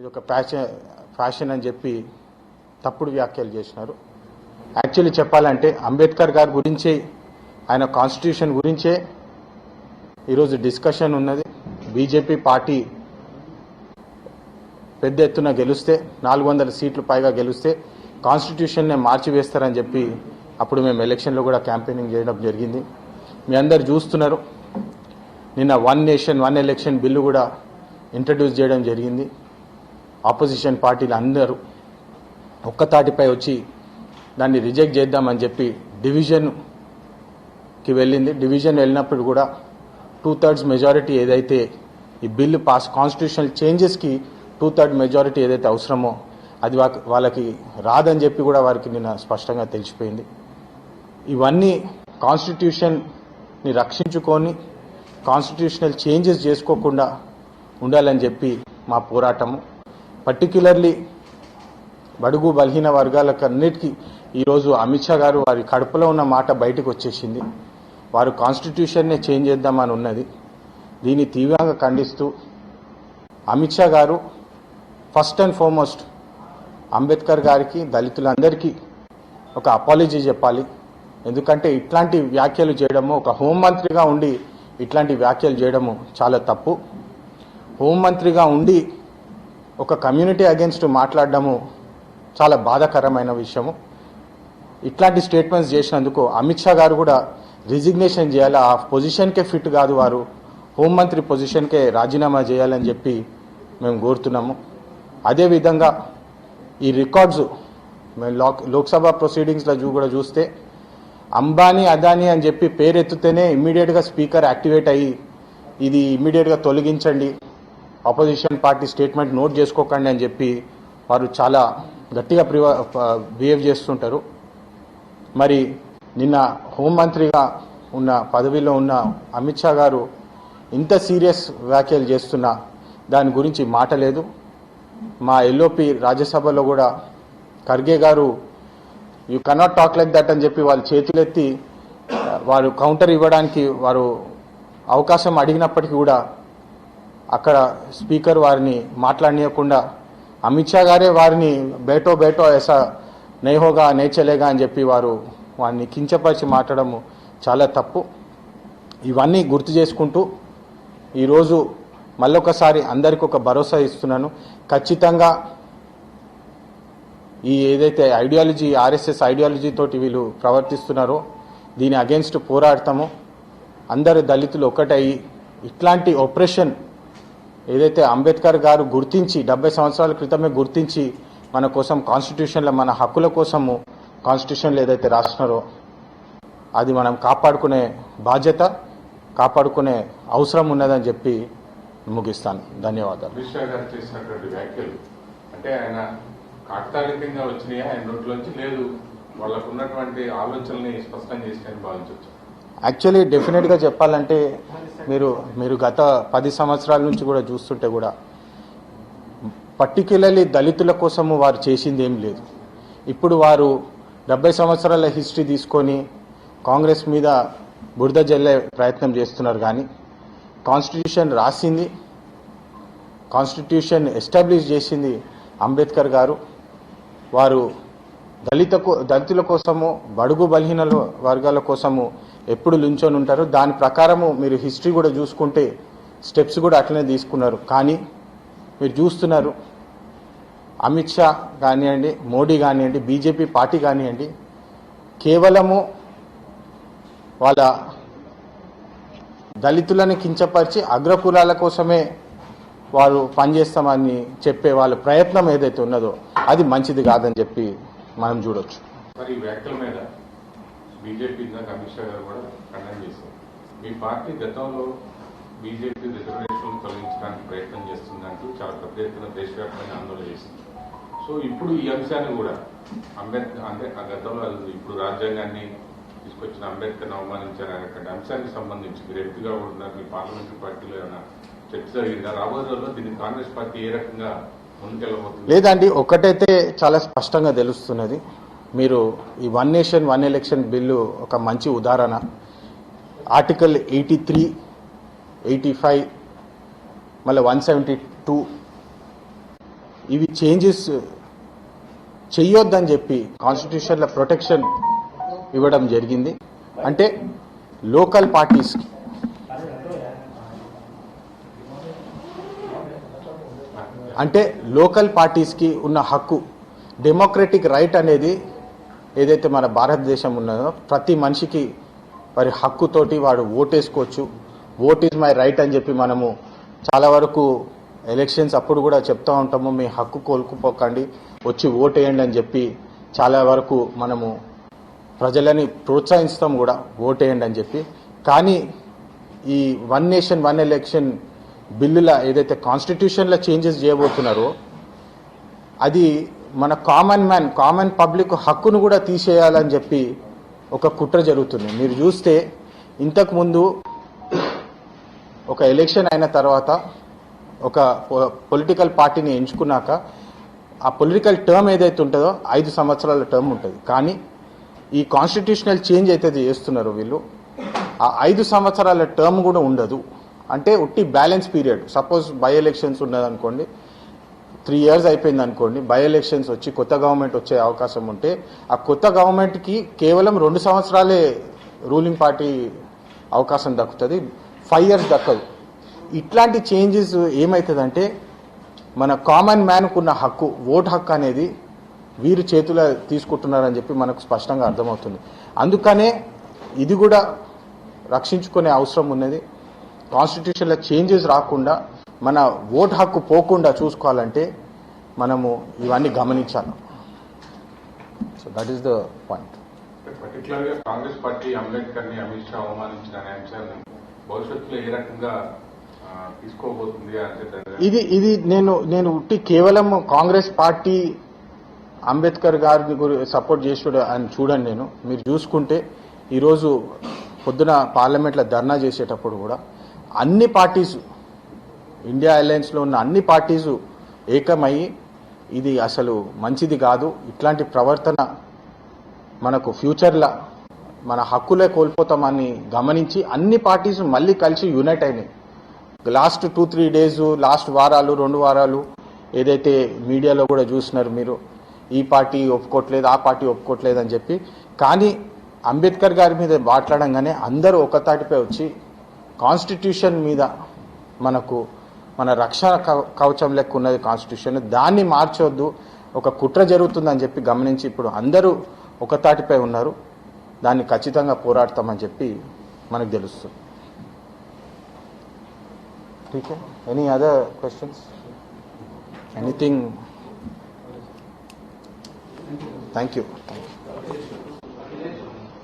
ఒక ఫ్యాషన్ అని చెప్పి తప్పుడు వ్యాఖ్యలు చేసినారు. యాక్చువల్లీ చెప్పాలంటే అంబేద్కర్ గారి గురించే, ఆయన కాన్స్టిట్యూషన్ గురించే ఈరోజు డిస్కషన్ ఉన్నది. బీజేపీ పార్టీ పెద్ద ఎత్తున గెలిస్తే, 400 సీట్లు పైగా గెలిస్తే కాన్స్టిట్యూషన్నే మార్చివేస్తారని చెప్పి అప్పుడు మేము ఎలక్షన్లో కూడా క్యాంపెయినింగ్ చేయడం జరిగింది. మీ అందరు చూస్తున్నారు. నిన్న 1 నేషన్ 1 ఎలక్షన్ బిల్లు కూడా ఇంట్రడ్యూస్ చేయడం జరిగింది. ఆపోజిషన్ పార్టీలు అందరూ ఒక్కతాటిపై వచ్చి దాన్ని రిజెక్ట్ చేద్దామని చెప్పి డివిజన్కి వెళ్ళింది. డివిజన్ వెళ్ళినప్పుడు కూడా 2/3 మెజారిటీ ఏదైతే ఈ బిల్లు పాస్, కాన్స్టిట్యూషనల్ చేంజెస్కి 2/3 మెజారిటీ ఏదైతే అవసరమో అది వాళ్ళకి రాదని చెప్పి కూడా వారికి నిన్న స్పష్టంగా తెలిసిపోయింది. ఇవన్నీ కాన్స్టిట్యూషన్ని రక్షించుకొని కాన్స్టిట్యూషనల్ చేంజెస్ చేసుకోకుండా ఉండాలని చెప్పి మా పోరాటము. పర్టిక్యులర్లీ బడుగు బలహీన వర్గాలకన్నిటికీ ఈరోజు అమిత్ షా గారు వారి కడుపులో ఉన్న మాట బయటకు వచ్చేసింది. వారు కాన్స్టిట్యూషన్నే చేంజ్ చేద్దామని ఉన్నది. దీన్ని తీవ్రంగా ఖండిస్తూ అమిత్ షా గారు ఫస్ట్ అండ్ ఫార్మోస్ట్ అంబేద్కర్ గారికి, దళితులందరికీ ఒక అపాలజీ చెప్పాలి. ఎందుకంటే ఇట్లాంటి వ్యాఖ్యలు చేయడము, ఒక హోంమంత్రిగా ఉండి ఇట్లాంటి వ్యాఖ్యలు చేయడము చాలా తప్పు. హోంమంత్రిగా ఉండి ఒక కమ్యూనిటీ అగేన్స్ట్ మాట్లాడడము చాలా బాధాకరమైన విషయము. ఇట్లాంటి స్టేట్మెంట్స్ చేసినందుకు అమిత్ షా గారు కూడా రిజిగ్నేషన్ చేయాలి. ఆ పొజిషన్కే ఫిట్ కాదు, వారు హోంమంత్రి పొజిషన్కే రాజీనామా చేయాలని చెప్పి మేము కోరుతున్నాము. అదేవిధంగా ఈ రికార్డ్స్ మేము లోక్సభ ప్రొసీడింగ్స్లో కూడా చూస్తే అంబానీ అదానీ అని చెప్పి పేరెత్తుతేనే ఇమ్మీడియట్గా స్పీకర్ యాక్టివేట్ అయ్యి ఇది ఇమ్మీడియట్గా తొలగించండి, ఆపోజిషన్ పార్టీ స్టేట్మెంట్ నోట్ చేసుకోకండి అని చెప్పి వారు చాలా గట్టిగా బిహేవ్ చేస్తుంటారు. మరి నిన్న హోంమంత్రిగా ఉన్న పదవిలో ఉన్న అమిత్ షా గారు ఇంత సీరియస్ వ్యాఖ్యలు చేస్తున్నా దాని గురించి మాట లేదు. మా ఎల్ఓపి రాజ్యసభలో కూడా ఖర్గే గారు you cannot talk like that అని చెప్పి వాళ్ళు చేతులెత్తి వారు కౌంటర్ ఇవ్వడానికి వారు అవకాశం అడిగినప్పటికీ కూడా అక్కడ స్పీకర్ వారిని మాట్లాడనీయకుండా అమిత్ షా గారే వారిని బేటో ఐసా నై హోగా నై చలేగా అని చెప్పి వారిని కించపరిచి మాట్లాడము చాలా తప్పు. ఇవన్నీ గుర్తు చేసుకుంటూ ఈరోజు మళ్ళొకసారి అందరికీ ఒక భరోసా ఇస్తున్నాను. ఖచ్చితంగా ఈ ఏదైతే ఐడియాలజీ, ఆర్ఎస్ఎస్ ఐడియాలజీ తోటి వీళ్ళు ప్రవర్తిస్తున్నారో దీని అగేన్స్ట్ పోరాడతామో, అందరు దళితులు ఒక్కటయ్యి ఇట్లాంటి ఆపరేషన్ ఏదైతే అంబేద్కర్ గారు గుర్తించి 70 సంవత్సరాల క్రితమే గుర్తించి మన కోసం కాన్స్టిట్యూషన్లో మన హక్కుల కోసము కాన్స్టిట్యూషన్లో ఏదైతే రాస్తున్నారో అది మనం కాపాడుకునే బాధ్యత, కాపాడుకునే అవసరం ఉన్నదని చెప్పి ముగిస్తాను. ధన్యవాదాలు. అమిత్ షా గారు చేసినటువంటి వ్యాఖ్యలు అంటే ఆయన కాకతాళికంగా వచ్చినాయా, ఆయన నోట్లోంచి లేదు, వాళ్ళకు ఉన్నటువంటి ఆలోచనల్ని స్పష్టం చేసినాయని భావించవచ్చు? యాక్చువల్లీ డెఫినెట్గా చెప్పాలంటే మీరు గత 10 సంవత్సరాల నుంచి కూడా చూస్తుంటే కూడా పర్టిక్యులర్లీ దళితుల కోసము వారు చేసింది ఏం లేదు. ఇప్పుడు వారు 70 సంవత్సరాల హిస్టరీ తీసుకొని కాంగ్రెస్ మీద బురద జల్లే ప్రయత్నం చేస్తున్నారు. కానీ కాన్స్టిట్యూషన్ రాసింది, కాన్స్టిట్యూషన్ ఎస్టాబ్లిష్ చేసింది అంబేద్కర్ గారు. వారు దళితుల కోసము, బడుగు బలహీన వర్గాల కోసము ఎప్పుడు లుంచొని ఉంటారు. దాని ప్రకారము మీరు హిస్టరీ కూడా చూసుకుంటే స్టెప్స్ కూడా అట్లనే తీసుకున్నారు. కానీ మీరు చూస్తున్నారు అమిత్ షా కానివ్వండి, మోడీ కానివ్వండి, బీజేపీ పార్టీ కానివ్వండి, కేవలము వాళ్ళ దళితులను కించపరిచి అగ్రకులాల కోసమే వారు పనిచేస్తామని చెప్పే వాళ్ళ ప్రయత్నం ఏదైతే ఉన్నదో అది మంచిది కాదని చెప్పి మనం చూడొచ్చు. మరి ఈ వ్యాఖ్యల మీద బీజేపీ అమిత్ షా గారు కూడా ఖండన చేశారు. మీ పార్టీ గతంలో బీజేపీ రిజర్వేషన్లు తొలగించడానికి ప్రయత్నం చేస్తుందంటూ చాలా పెద్ద ఎత్తున దేశవ్యాప్తంగా ఆందోళన చేసింది. సో ఇప్పుడు ఈ అంశాన్ని కూడా అంటే ఆ గతంలో ఇప్పుడు రాజ్యాంగాన్ని తీసుకొచ్చిన అంబేద్కర్ని అవమానించారనేటువంటి అంశానికి సంబంధించి మీరు ఎంపీగా ఉంటున్నారు, మీ పార్లమెంటరీ పార్టీలో ఏమైనా చర్చ జరిగిందా? రాబోయే రోజుల్లో దీన్ని కాంగ్రెస్ పార్టీ ఏ రకంగా ముందుకెళ్ళబోతుంది? లేదండి, ఒకటైతే చాలా స్పష్టంగా తెలుస్తున్నది. మీరు ఈ 1 నేషన్ 1 ఎలక్షన్ బిల్లు ఒక మంచి ఉదాహరణ. ఆర్టికల్ 83, 85 మళ్ళీ 172 ఇవి చేంజెస్ చెయ్యొద్దని చెప్పి కాన్స్టిట్యూషన్లో ప్రొటెక్షన్ ఇవ్వడం జరిగింది. అంటే లోకల్ పార్టీస్కి ఉన్న హక్కు, డెమోక్రటిక్ రైట్ అనేది ఏదైతే మన భారతదేశం ఉన్నదో ప్రతి మనిషికి వారి హక్కుతోటి వాడు ఓటేసుకోవచ్చు. ఓట్ ఈజ్ మై రైట్ అని చెప్పి మనము చాలా వరకు ఎలక్షన్స్ అప్పుడు కూడా చెప్తూ ఉంటాము, మీ హక్కు కోల్పోకండి, వచ్చి ఓటేయండి అని చెప్పి చాలా వరకు మనము ప్రజలని ప్రోత్సహిస్తాం కూడా, ఓటేయండి అని చెప్పి. కానీ ఈ వన్ నేషన్ వన్ ఎలక్షన్ బిల్లుల ఏదైతే కాన్స్టిట్యూషన్లో చేంజెస్ చేయబోతున్నారో అది మన కామన్ పబ్లిక్ హక్కును కూడా తీసేయాలని చెప్పి ఒక కుట్ర జరుగుతుంది. మీరు చూస్తే ఇంతకుముందు ఒక ఎలక్షన్ అయిన తర్వాత ఒక పొలిటికల్ పార్టీని ఎంచుకున్నాక ఆ పొలిటికల్ టర్మ్ ఏదైతే ఉంటుందో 5 సంవత్సరాల టర్మ్ ఉంటుంది. కానీ ఈ కాన్స్టిట్యూషనల్ చేంజ్ అయితే చేస్తున్నారో వీళ్ళు ఆ 5 సంవత్సరాల టర్మ్ కూడా ఉండదు. అంటే ఉట్టి balance period. Suppose by elections ఉన్నదనుకోండి, 3 years అయిపోయింది అనుకోండి, బై ఎలక్షన్స్ వచ్చి కొత్త గవర్నమెంట్ వచ్చే అవకాశం ఉంటే ఆ కొత్త గవర్నమెంట్కి కేవలం 2 సంవత్సరాలే రూలింగ్ పార్టీ అవకాశం దక్కుతుంది, 5 years దక్కదు. ఇట్లాంటి చేంజెస్ ఏమవుతుందంటే మన కామన్ మ్యాన్కు ఉన్న హక్కు, ఓటు హక్కు అనేది వీరు చేతుల తీసుకుంటున్నారని చెప్పి మనకు స్పష్టంగా అర్థమవుతుంది. అందుకనే ఇది కూడా రక్షించుకునే అవసరం ఉన్నది. కాన్స్టిట్యూషన్లో చేంజెస్ రాకుండా మన ఓటు హక్కు పోకుండా చూసుకోవాలంటే మనము ఇవన్నీ గమనించాలి. So that is the point. పర్టికులర్గా కాంగ్రెస్ పార్టీ అంబేద్కర్ని అమిత్ షా అవమానించిన అంశాన్ని భవిష్యత్తులో ఏ రకంగా తీసుకోబోతుంది అంటే ఇది నేను ఉట్టి కేవలం కాంగ్రెస్ పార్టీ అంబేద్కర్ గారిని సపోర్ట్ చేసుడు అని చూడండి. మీరు చూసుకుంటే ఈరోజు పొద్దున పార్లమెంట్లో ధర్నా చేసేటప్పుడు కూడా అన్ని పార్టీస్, ఇండియా అలయన్స్లో ఉన్న అన్ని పార్టీసు ఏకమయ్యి ఇది అసలు మంచిది కాదు, ఇట్లాంటి ప్రవర్తన మనకు ఫ్యూచర్లో మన హక్కులే కోల్పోతామని గమనించి అన్ని పార్టీస్ మళ్ళీ కలిసి యునైట్ అయినాయి. లాస్ట్ 2-3 days, లాస్ట్ వారాలు 2 వారాలు ఏదైతే మీడియాలో కూడా చూసినారు మీరు, ఈ పార్టీ ఒప్పుకోవట్లేదు, ఆ పార్టీ ఒప్పుకోవట్లేదు అని చెప్పి. కానీ అంబేద్కర్ గారి మీద మాట్లాడంగానే అందరూ ఒకతాటిపై వచ్చి కాన్స్టిట్యూషన్ మీద మన రక్షణ కవచం లెక్క ఉన్నది కాన్స్టిట్యూషన్, దాన్ని మార్చొద్దు, ఒక కుట్ర జరుగుతుందని చెప్పి గమనించి ఇప్పుడు అందరూ ఒకతాటిపై ఉన్నారు. దాన్ని ఖచ్చితంగా పోరాడతామని చెప్పి మనకు తెలుస్తుంది. ठीक है, any other questions, anything? Thank you.